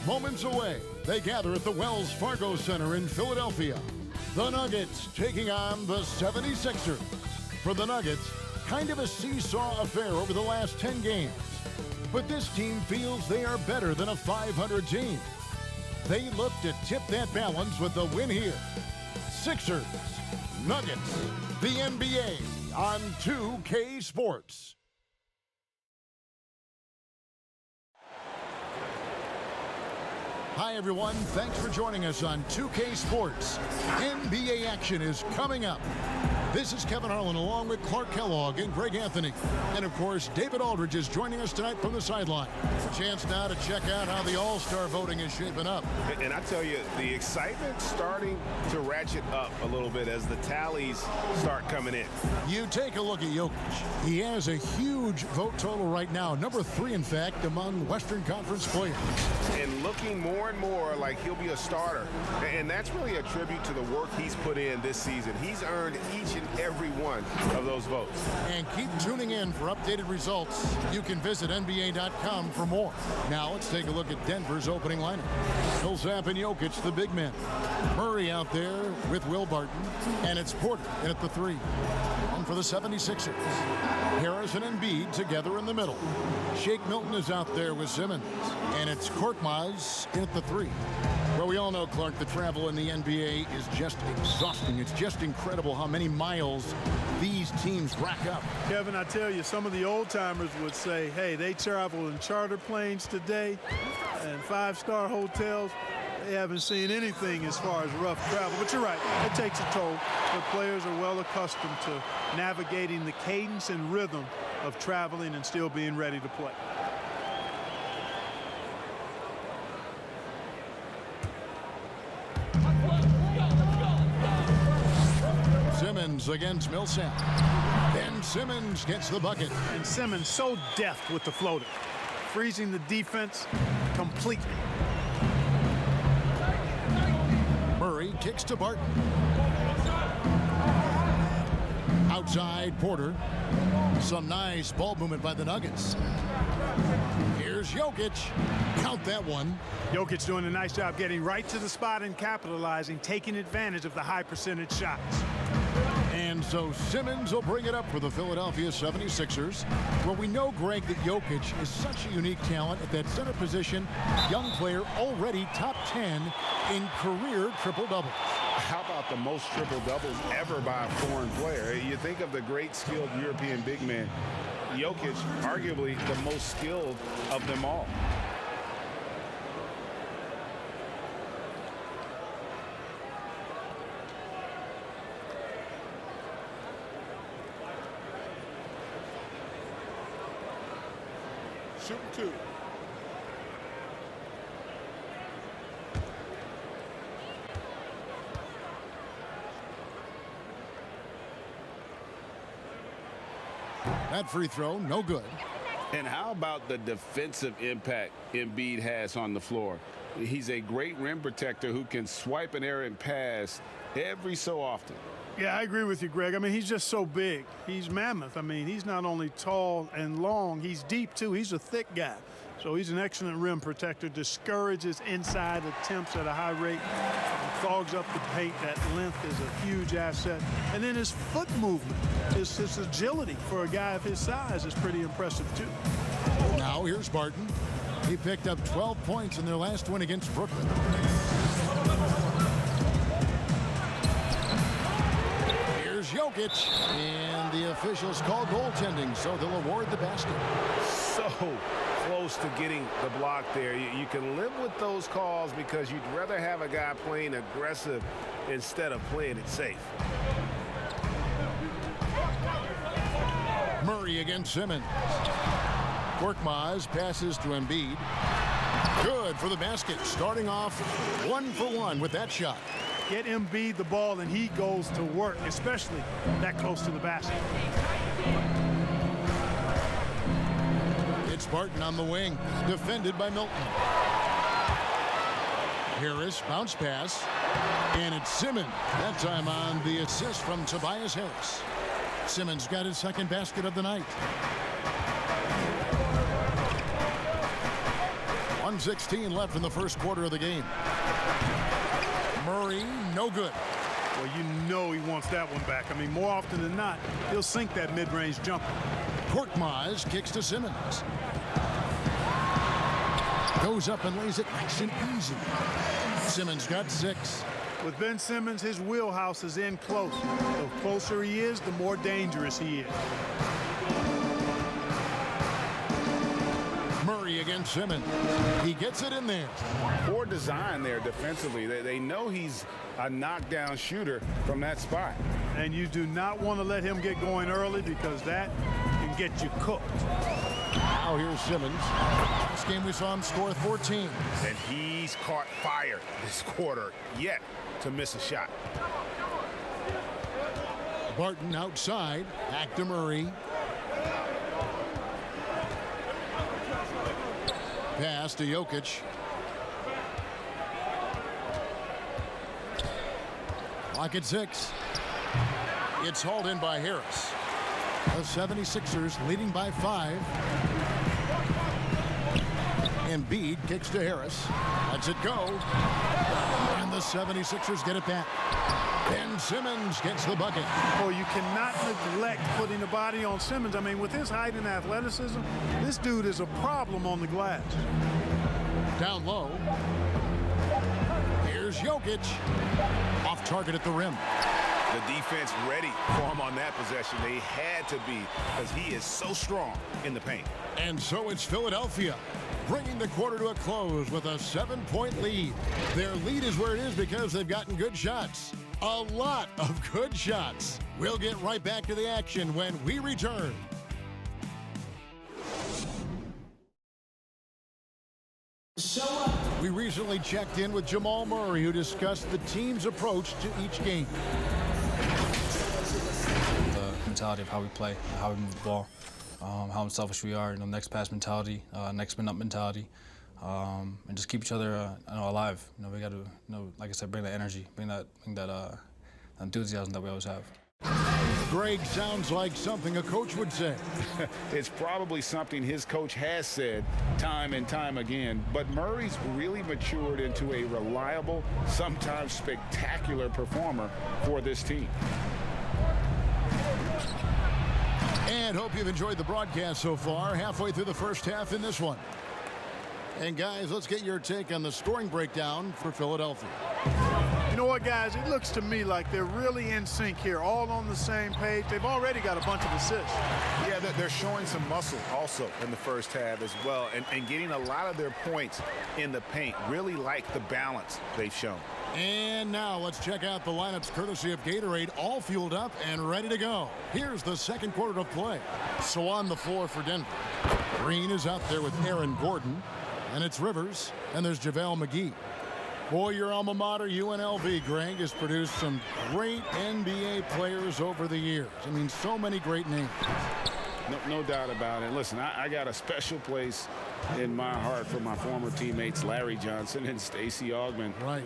Moments away, they gather at the Wells Fargo Center in Philadelphia. The Nuggets taking on the 76ers. For the Nuggets, kind of a seesaw affair over the last 10 games. But this team feels they are better than a 500 team. They look to tip that balance with the win here. Sixers, Nuggets, the NBA on 2K Sports. Hi, everyone. Thanks for joining us on 2K Sports. NBA action is coming up. This is Kevin Harlan along with Clark Kellogg and Greg Anthony. And, of course, David Aldridge is joining us tonight from the sideline. A chance now to check out how the All-Star voting is shaping up. And I tell you, the excitement's starting to ratchet up a little bit as the tallies start coming in. You take a look at Jokic. He has a huge vote total right now, number 3, in fact, among Western Conference players. And looking more and more like he'll be a starter. And that's really a tribute to the work he's put in this season. He's earned each and every one of those votes. And keep tuning in for updated results. You can visit NBA.com for more. Now let's take a look at Denver's opening lineup. Millsap and Jokic, the big men. Murray out there with Will Barton. And it's Porter in at the 3. And for the 76ers, Harris and Embiid together in the middle. Shake Milton is out there with Simmons. And it's Korkmaz in at the 3. Well, we all know, Clark, the travel in the NBA is just exhausting. It's just incredible how many miles these teams rack up. Kevin, I tell you, some of the old-timers would say, hey, they travel in charter planes today and 5-star hotels. They haven't seen anything as far as rough travel. But you're right, it takes a toll. But players are well accustomed to navigating the cadence and rhythm of traveling and still being ready to play. Simmons against Millsap. Ben Simmons gets the bucket. And Simmons so deft with the floater, freezing the defense completely. Murray kicks to Barton. Outside, Porter. Some nice ball movement by the Nuggets. Here's Jokic. Count that one. Jokic doing a nice job getting right to the spot and capitalizing, taking advantage of the high percentage shots. And so Simmons will bring it up for the Philadelphia 76ers. Well, we know, Greg, that Jokic is such a unique talent at that center position. Young player, already top 10 in career triple-doubles. How about the most triple-doubles ever by a foreign player? You think of the great skilled European big man. Jokic, arguably the most skilled of them all. Shoot 2. That free throw, no good. And how about the defensive impact Embiid has on the floor? He's a great rim protector who can swipe an errant pass every so often. Yeah, I agree with you, Greg. I mean, he's just so big. He's mammoth. I mean, he's not only tall and long, he's deep, too. He's a thick guy. So he's an excellent rim protector, discourages inside attempts at a high rate, clogs up the paint. That length is a huge asset. And then his foot movement, his agility for a guy of his size is pretty impressive, too. Now here's Barton. He picked up 12 points in their last win against Brooklyn. Here's Jokic, and the officials call goaltending, so they'll award the basket. So close to getting the block there. You can live with those calls because you'd rather have a guy playing aggressive instead of playing it safe. Murray against Simmons. Korkmaz passes to Embiid. Good for the basket, starting off 1 for 1 with that shot. Get Embiid the ball and he goes to work, especially that close to the basket. It's Barton on the wing, defended by Milton. Harris, bounce pass, and it's Simmons. That time on the assist from Tobias Harris. Simmons got his second basket of the night. 1:16 left in the first quarter of the game. Murray, no good. Well, you know he wants that one back. I mean, more often than not, he'll sink that mid-range jumper. Korkmaz kicks to Simmons. Goes up and lays it nice and easy. Simmons got 6. With Ben Simmons, his wheelhouse is in close. The closer he is, the more dangerous he is. Murray against Simmons. He gets it in there. Poor design there defensively. They know he's a knockdown shooter from that spot. And you do not want to let him get going early because that can get you cooked. Now here's Simmons. This game we saw him score 14. And he's caught fire this quarter, yet to miss a shot. Barton outside. Back to Murray. Pass to Jokic. Clock at 6. It's hauled in by Harris. The 76ers leading by 5. Embiid kicks to Harris. Lets it go. And the 76ers get it back. Ben Simmons gets the bucket. Oh, you cannot neglect putting the body on Simmons. I mean, with his height and athleticism, this dude is a problem on the glass. Down low. Here's Jokic. Off target at the rim. The defense ready for him on that possession. They had to be because he is so strong in the paint. And so it's Philadelphia bringing the quarter to a close with a 7-point lead. Their lead is where it is because they've gotten good shots. A lot of good shots. We'll get right back to the action when we return. We recently checked in with Jamal Murray, who discussed the team's approach to each game. The mentality of how we play, how we move the ball, how unselfish we are, next pass mentality, next man up mentality, and just keep each other alive. We got to, like I said, bring that energy, bring that enthusiasm that we always have. Greg sounds like something a coach would say. It's probably something his coach has said time and time again, but Murray's really matured into a reliable, sometimes spectacular performer for this team. And hope you've enjoyed the broadcast so far. Halfway through the first half in this one. And guys, let's get your take on the scoring breakdown for Philadelphia. You know what, guys? It looks to me like they're really in sync here, all on the same page. They've already got a bunch of assists. Yeah, they're showing some muscle also in the first half as well, and getting a lot of their points in the paint. Really like the balance they've shown. And now let's check out the lineups courtesy of Gatorade, all fueled up and ready to go. Here's the second quarter of play. So on the floor for Denver, Green is out there with Aaron Gordon, and it's Rivers, and there's JaVale McGee. Boy, your alma mater, UNLV, Greg, has produced some great NBA players over the years. I mean, so many great names. No doubt about it. Listen, I got a special place in my heart for my former teammates Larry Johnson and Stacey Augmon. Right.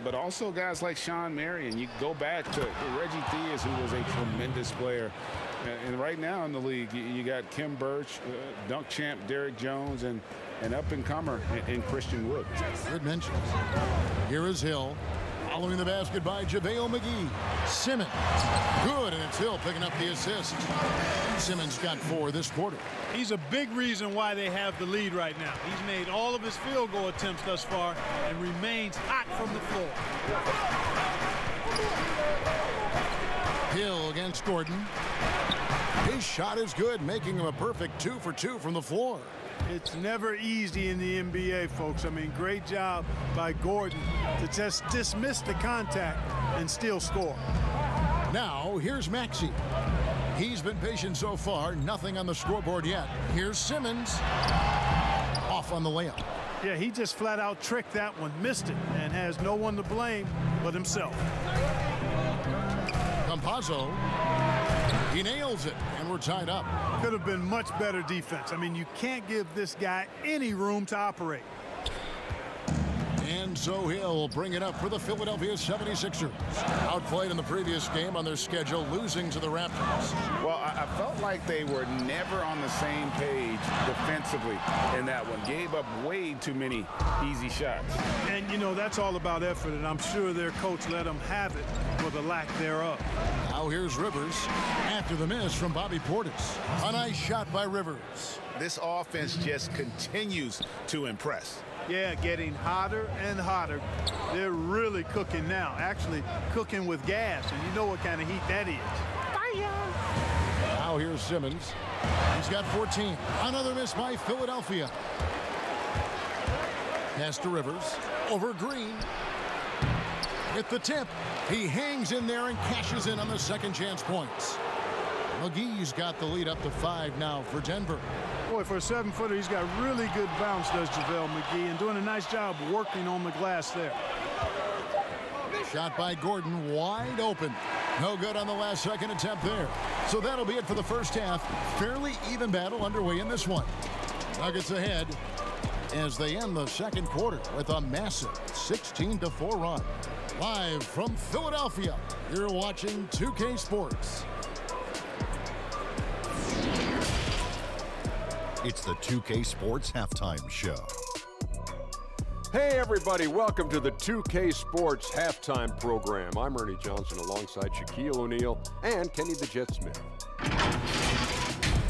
But also guys like Sean Marion. You go back to Reggie Theus, who was a tremendous player. And right now in the league, you got Kim Birch, dunk champ Derrick Jones, and an up-and-comer in Christian Wood. Good mentions. Here is Hill. Following the basket by JaVale McGee. Simmons. Good, and it's Hill picking up the assist. Simmons got 4 this quarter. He's a big reason why they have the lead right now. He's made all of his field goal attempts thus far and remains hot from the floor. Hill against Gordon. His shot is good, making him a perfect 2 for 2 from the floor. It's never easy in the NBA, folks. I mean, great job by Gordon to just dismiss the contact and still score. Now, here's Maxey. He's been patient so far, nothing on the scoreboard yet. Here's Simmons. Off on the layup. Yeah, he just flat out tricked that one, missed it, and has no one to blame but himself. Campazzo. He nails it, and we're tied up. Could have been much better defense. I mean, you can't give this guy any room to operate. And so he'll bring it up for the Philadelphia 76ers. Outplayed in the previous game on their schedule, losing to the Raptors. Well, I felt like they were never on the same page defensively in that one. Gave up way too many easy shots. And, you know, that's all about effort, and I'm sure their coach let them have it for the lack thereof. Now here's Rivers after the miss from Bobby Portis. A nice shot by Rivers. This offense just continues to impress. Yeah, getting hotter and hotter. They're really cooking now, actually cooking with gas, and you know what kind of heat that is. Fire! Now here's Simmons. He's got 14. Another miss by Philadelphia. Pass to Rivers. Over Green. With the tip. He hangs in there and cashes in on the second chance points. McGee's got the lead up to 5 now for Denver. Boy, for a 7-footer, he's got really good bounce, does JaVale McGee, and doing a nice job working on the glass there. Shot by Gordon, wide open. No good on the last second attempt there. So that'll be it for the first half. Fairly even battle underway in this one. Nuggets ahead as they end the second quarter with a massive 16-4 run. Live from Philadelphia, you're watching 2K Sports. It's the 2K Sports Halftime Show. Hey everybody, welcome to the 2K Sports Halftime Program. I'm Ernie Johnson alongside Shaquille O'Neal and Kenny the Jet Smith.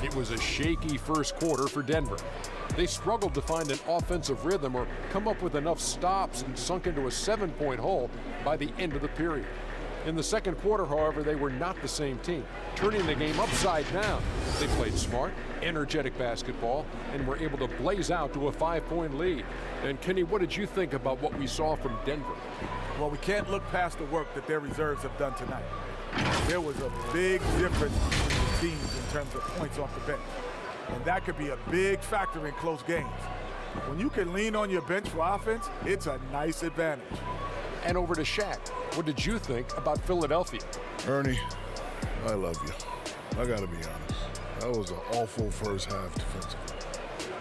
It was a shaky first quarter for Denver. They struggled to find an offensive rhythm or come up with enough stops and sunk into a 7-point hole by the end of the period. In the second quarter, however, they were not the same team, turning the game upside down. They played smart, energetic basketball, and were able to blaze out to a 5-point lead. And Kenny, what did you think about what we saw from Denver? Well, we can't look past the work that their reserves have done tonight. There was a big difference between the teams in terms of points off the bench. And that could be a big factor in close games. When you can lean on your bench for offense, it's a nice advantage. And over to Shaq. What did you think about Philadelphia? Ernie, I love you. I gotta be honest. That was an awful first half defensively.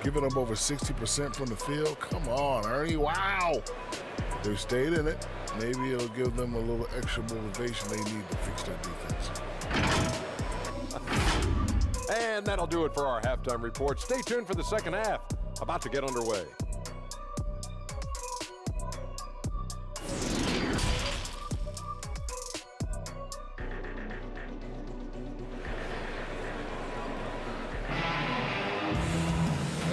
Giving up over 60% from the field? Come on, Ernie, wow! They stayed in it. Maybe it'll give them a little extra motivation they need to fix their defense. And that'll do it for our halftime report. Stay tuned for the second half. About to get underway.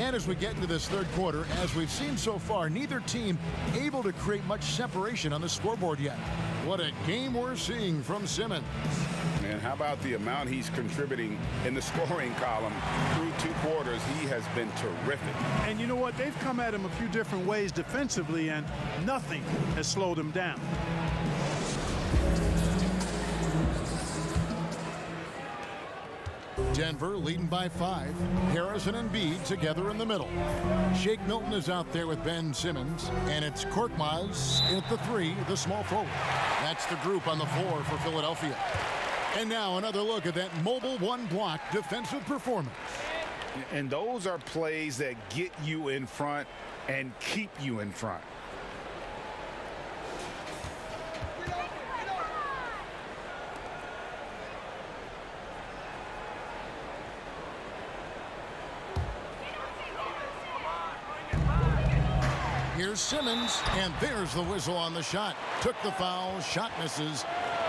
And as we get into this third quarter, as we've seen so far, neither team able to create much separation on the scoreboard yet. What a game we're seeing from Simmons. And how about the amount he's contributing in the scoring column through 2 quarters? He has been terrific. And you know what? They've come at him a few different ways defensively, and nothing has slowed him down. Denver leading by 5. Harrison and Embiid together in the middle. Shake Milton is out there with Ben Simmons, and it's Korkmaz at the 3, the small forward. That's the group on the floor for Philadelphia. And now another look at that mobile one-block defensive performance. And those are plays that get you in front and keep you in front. Here's Simmons, and there's the whistle on the shot. Took the foul, shot misses.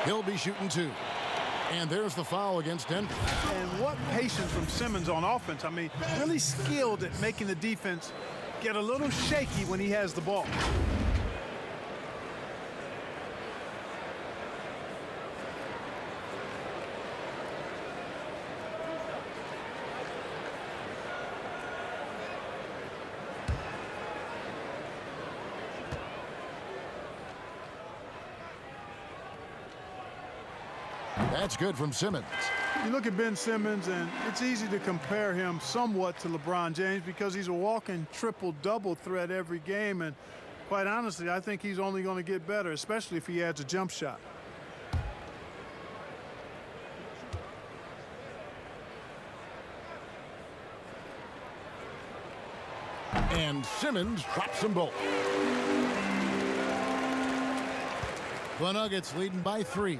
He'll be shooting 2. And there's the foul against Denver. And what patience from Simmons on offense. I mean, really skilled at making the defense get a little shaky when he has the ball. That's good from Simmons. You look at Ben Simmons, and it's easy to compare him somewhat to LeBron James because he's a walking triple-double threat every game, and quite honestly, I think he's only going to get better, especially if he adds a jump shot. And Simmons drops them both. The Nuggets leading by 3.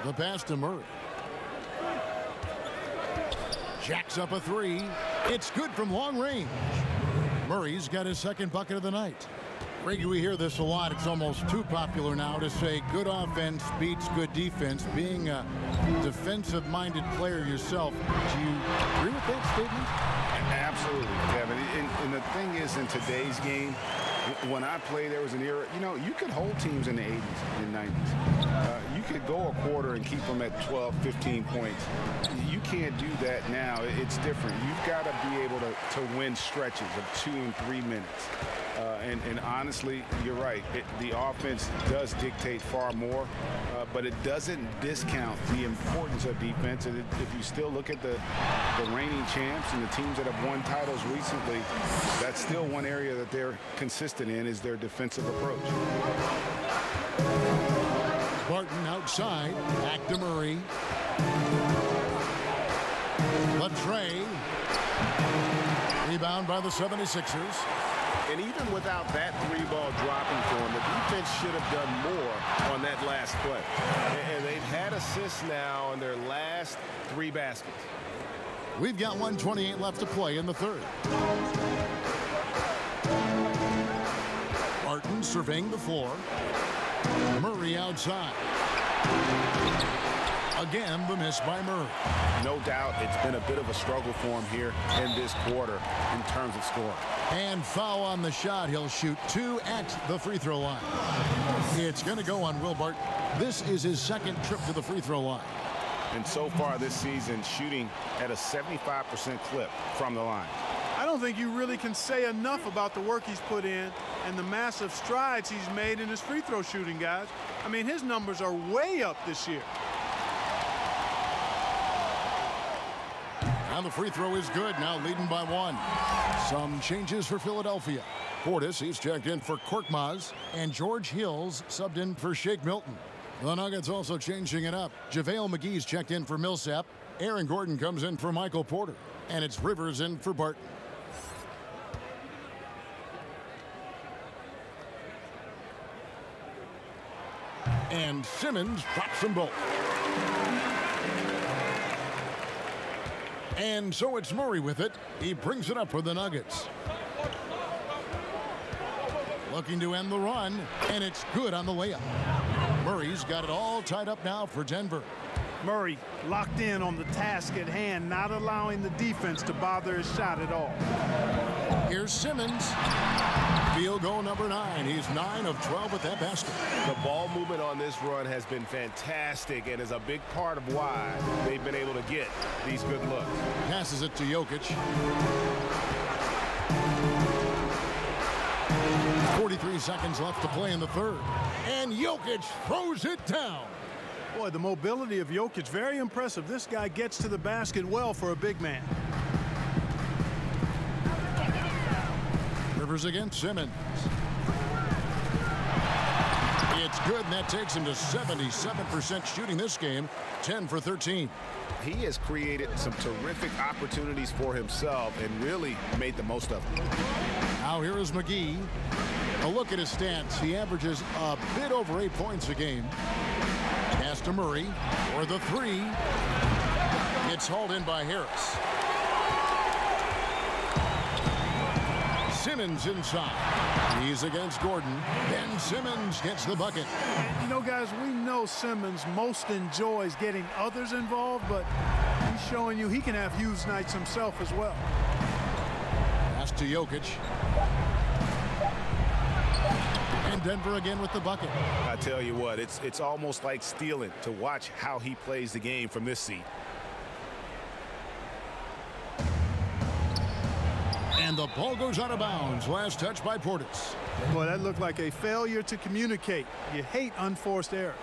The pass to Murray. Jacks up a 3. It's good from long range. Murray's got his second bucket of the night. Reggie, we hear this a lot. It's almost too popular now to say good offense beats good defense. Being a defensive-minded player yourself, do you agree with that statement? Absolutely, Kevin. And the thing is, in today's game, when I played, there was an era, you could hold teams in the 80s and 90s. You could go a quarter and keep them at 12, 15 points. You can't do that now. It's different. You've got to be able to win stretches of 2 and 3 minutes. And honestly, you're right. The offense does dictate far more, but it doesn't discount the importance of defense. And if you still look at the reigning champs and the teams that have won titles recently, that's still one area that they're consistent in, is their defensive approach. Barton outside. Back to Murray. Latrey. Rebound by the 76ers. And even without that 3-ball dropping for him, the defense should have done more on that last play. And they've had assists now on their last 3 baskets. We've got 1:28 left to play in the third. Barton surveying the floor. Murray outside. Again, the miss by Murray. No doubt it's been a bit of a struggle for him here in this quarter in terms of scoring. And foul on the shot. He'll shoot 2 at the free throw line. It's going to go on Will Barton. This is his second trip to the free throw line. And so far this season, shooting at a 75% clip from the line. I don't think you really can say enough about the work he's put in and the massive strides he's made in his free throw shooting, guys. I mean, his numbers are way up this year. And the free throw is good, now leading by 1. Some changes for Philadelphia. Portis, he's checked in for Korkmaz, and George Hills subbed in for Shake Milton. The Nuggets also changing it up. JaVale McGee's checked in for Millsap. Aaron Gordon comes in for Michael Porter. And it's Rivers in for Barton. And Simmons drops them both. And so it's Murray with it. He brings it up for the Nuggets. Looking to end the run, and it's good on the layup. Murray's got it all tied up now for Denver. Murray locked in on the task at hand, not allowing the defense to bother his shot at all. Here's Simmons. Field goal number 9. He's 9 of 12 with that basket. The ball movement on this run has been fantastic and is a big part of why they've been able to get these good looks. Passes it to Jokic. 43 seconds left to play in the third. And Jokic throws it down. Boy, the mobility of Jokic, very impressive. This guy gets to the basket well for a big man. Rivers against Simmons. It's good, and that takes him to 77% shooting this game, 10 for 13. He has created some terrific opportunities for himself and really made the most of them. Now here is McGee. A look at his stats. He averages a bit over 8 points a game. Pass to Murray for the 3. It's hauled in by Harris. Simmons inside. He's against Gordon. Ben Simmons gets the bucket. You know, guys, we know Simmons most enjoys getting others involved, but he's showing you he can have huge nights himself as well. Pass to Jokic. And Denver again with the bucket. I tell you what, it's almost like stealing to watch how he plays the game from this seat. And the ball goes out of bounds. Last touch by Portis. Boy, that looked like a failure to communicate. You hate unforced errors.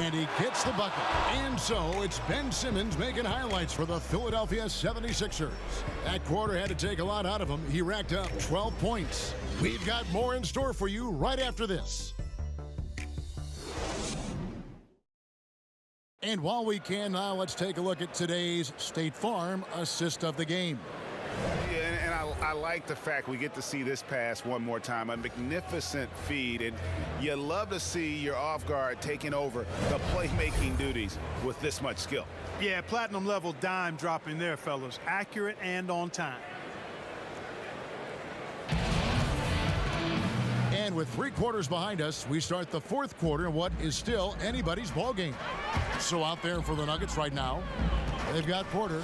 And he gets the bucket. And so it's Ben Simmons making highlights for the Philadelphia 76ers. That quarter had to take a lot out of him. He racked up 12 points. We've got more in store for you right after this. And while we can now, let's take a look at today's State Farm assist of the game. Yeah, and I like the fact we get to see this pass one more time. A magnificent feed, and you love to see your off guard taking over the playmaking duties with this much skill. Yeah, platinum level dime dropping there, fellas. Accurate and on time. And with 3 quarters behind us, we start the 4th quarter in what is still anybody's ball game. So out there for the Nuggets right now, they've got Porter,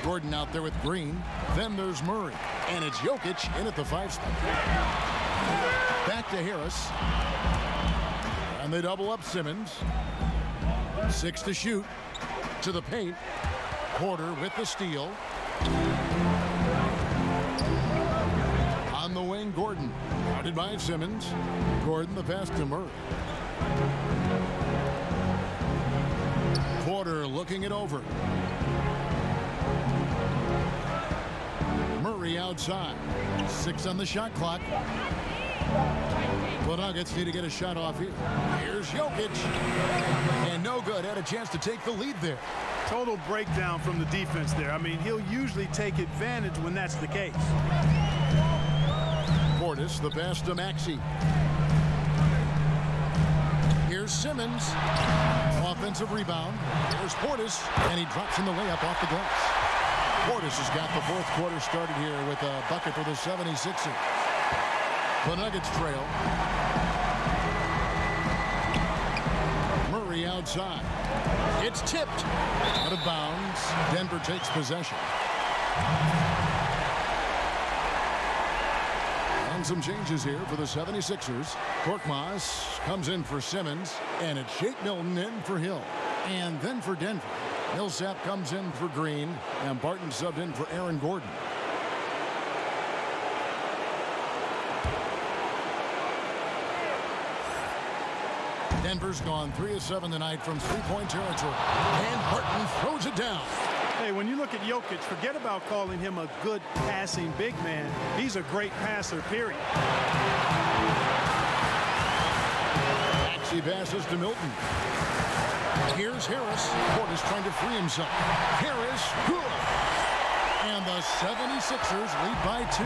Gordon out there with Green. Then there's Murray, and it's Jokic in at the 5 spot. Back to Harris, and they double up Simmons. 6 to shoot, to the paint. Porter with the steal. On the wing, Gordon, guarded by Simmons. Gordon the pass to Murray. Porter looking it over. Murray outside. 6 on the shot clock. The Nuggets need to get a shot off here. Here's Jokic. And no good. Had a chance to take the lead there. Total breakdown from the defense there. I mean, he'll usually take advantage when that's the case. Portis, the pass to Maxey. Here's Simmons. Offensive rebound. There's Portis, and he drops in the layup off the glass. Portis has got the 4th quarter started here with a bucket for the 76ers. The Nuggets trail. Murray outside. It's tipped. Out of bounds. Denver takes possession. And some changes here for the 76ers. Korkmaz comes in for Simmons, and it's Shake Milton in for Hill. And then for Denver, Millsap comes in for Green, and Barton subbed in for Aaron Gordon. Denver's gone 3 of 7 tonight from 3-point territory. And Barton throws it down. Hey, when you look at Jokic, forget about calling him a good passing big man. He's a great passer, period. Maxey passes to Milton. Here's Harris. Portis trying to free himself. Harris, good. And the 76ers lead by 2.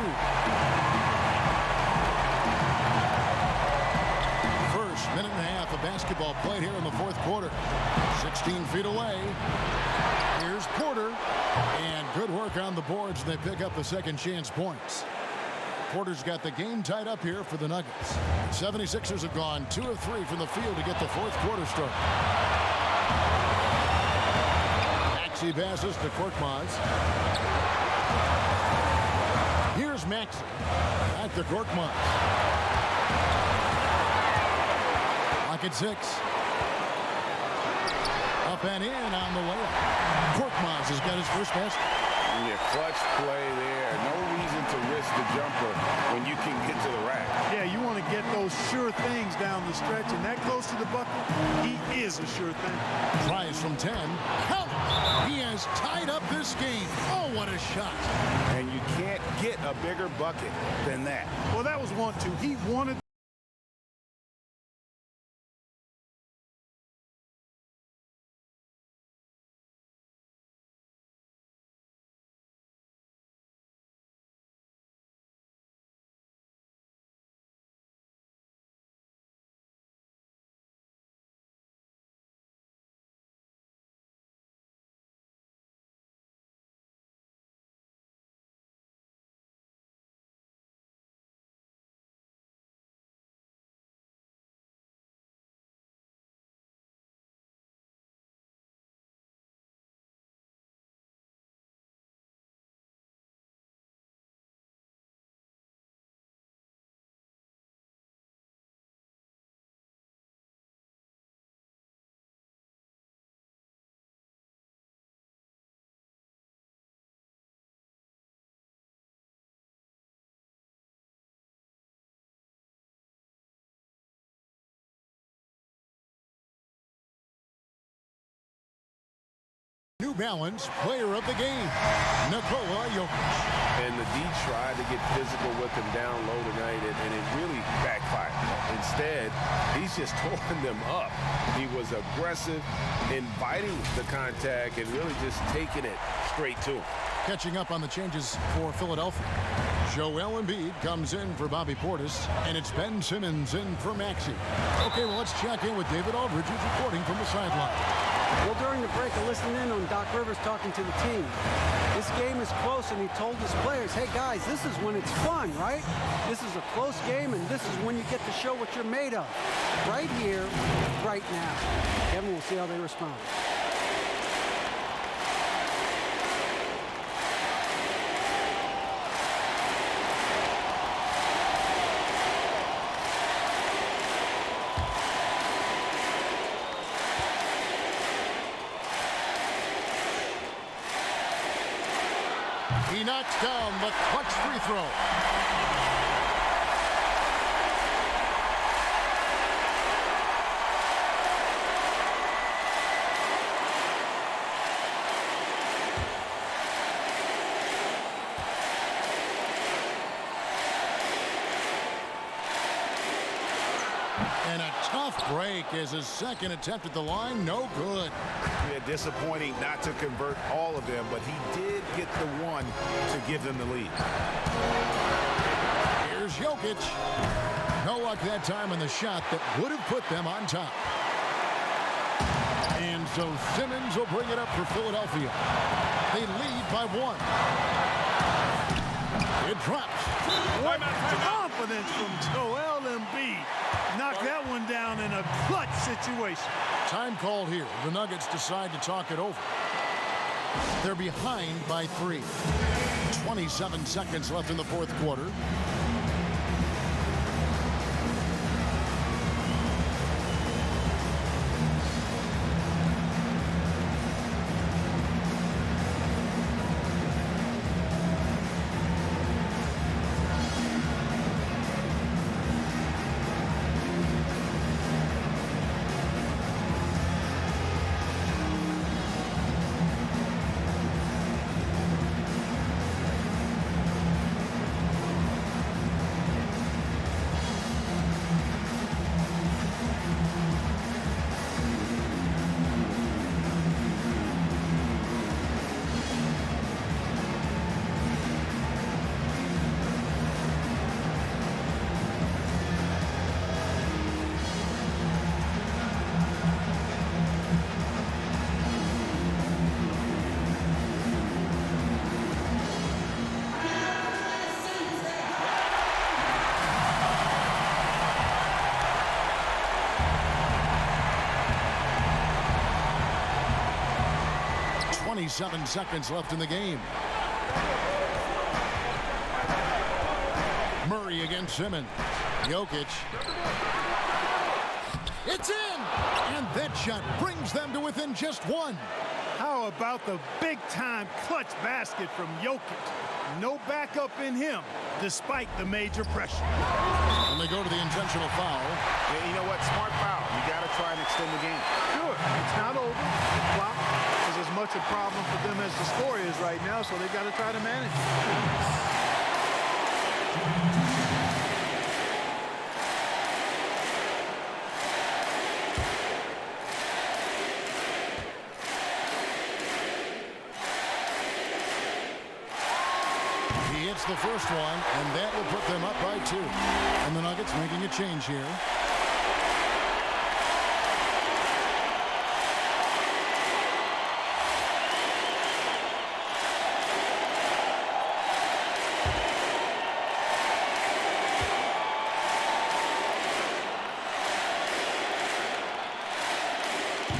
First minute and a half of basketball played here in the 4th quarter. 16 feet away. Here's Porter, and good work on the boards. They pick up the second chance points. Porter's got the game tied up here for the Nuggets. 76ers have gone 2 of 3 from the field to get the 4th quarter started. Maxey passes to Korkmaz. Here's Maxey. Back to Korkmaz. Lock at 6. Up and in on the layup. Korkmaz has got his first basket. Yeah, clutch play there. No reason to risk the jumper when you can get to the rack. Yeah, you want to get those sure things down the stretch, and that close to the bucket, he is a sure thing. Tries from 10. Count it. He has tied up this game. Oh, what a shot. And you can't get a bigger bucket than that. Well, that was 1-2. He wanted balance player of the game, Nikola Jokic. And the D tried to get physical with him down low tonight, and it really backfired. Instead, he's just tore them up. He was aggressive, inviting the contact, and really just taking it straight to him. Catching up on the changes for Philadelphia. Joel Embiid comes in for Bobby Portis, and it's Ben Simmons in for Maxey. Okay, well, let's check in with David Aldridge, who's reporting from the sideline. Well, during the break, I listened in on Doc Rivers talking to the team. This game is close, and he told his players, hey, guys, this is when it's fun, right? This is a close game, and this is when you get to show what you're made of. Right here, right now. Kevin, we'll see how they respond. He knocks down the clutch free throw. And a tough break as his second attempt at the line, no good. Yeah, disappointing not to convert all of them, but he did get the one to give them the lead. Here's Jokic. No luck that time on the shot that would have put them on top. And so Simmons will bring it up for Philadelphia. They lead by one. It drops. What confidence from Joel Embiid. Knocked that one down in a clutch situation. Time called here. The Nuggets decide to talk it over. They're behind by 3. 27 seconds left in the fourth quarter. Seven seconds left in the game. Murray against Simmons. Jokic. It's in! And that shot brings them to within just one. How about the big-time clutch basket from Jokic? No backup in him, despite the major pressure. And they go to the intentional foul. Yeah, you know what? Smart foul. You got to try and extend the game. Sure. It's not over. The clock is as much a problem for them as the score is right now, so they've got to try to manage it. The first one, and that will put them up by 2. And the Nuggets making a change here.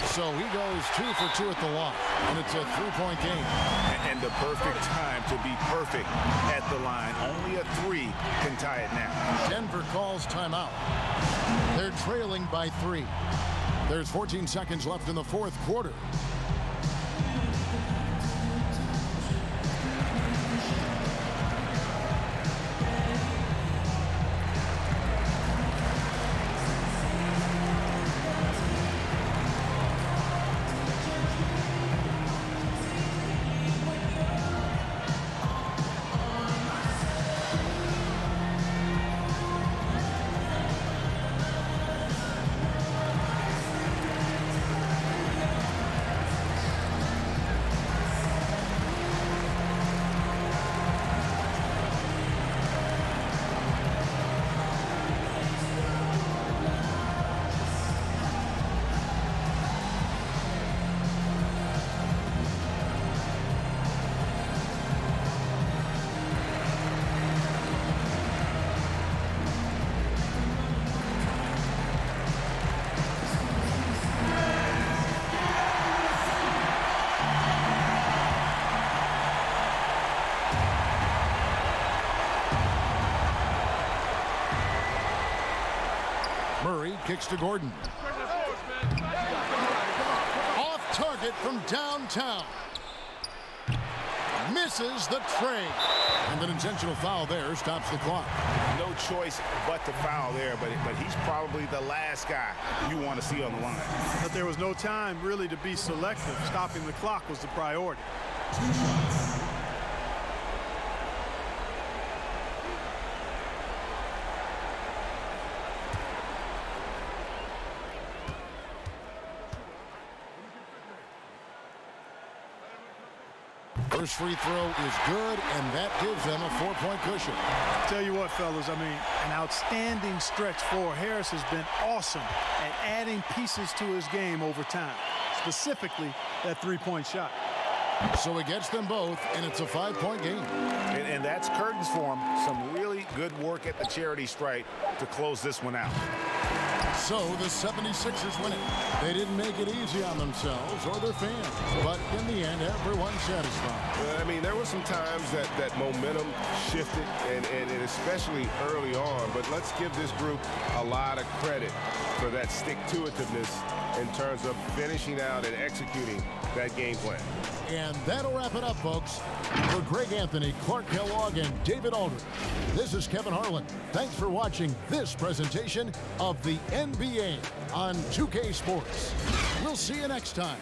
So he goes 2 for 2 at the line, and it's a 3-point game. And the perfect time to be perfect at the line. Only a 3 can tie it now. Denver calls timeout. They're trailing by 3. There's 14 seconds left in the fourth quarter. Murray kicks to Gordon. Off target from downtown. Misses the trade. And an intentional foul there stops the clock. No choice but to foul there, but he's probably the last guy you want to see on the line. But there was no time really to be selective. Stopping the clock was the priority. First free throw is good, and that gives them a 4-point cushion. Tell you what, fellas, I mean, an outstanding stretch for Harris has been awesome at adding pieces to his game over time, specifically that three-point shot. So he gets them both, and it's a 5-point game. And that's curtains for him. Some really good work at the charity stripe to close this one out. So the 76ers win it. They didn't make it easy on themselves or their fans, but in the end, everyone's satisfied. I mean, there were some times that momentum shifted, and especially early on, but let's give this group a lot of credit for that stick-to-itiveness in terms of finishing out and executing that game plan. And that'll wrap it up, folks. For Greg Anthony, Clark Kellogg, and David Aldridge, this is Kevin Harlan. Thanks for watching this presentation of the NBA on 2K Sports. We'll see you next time.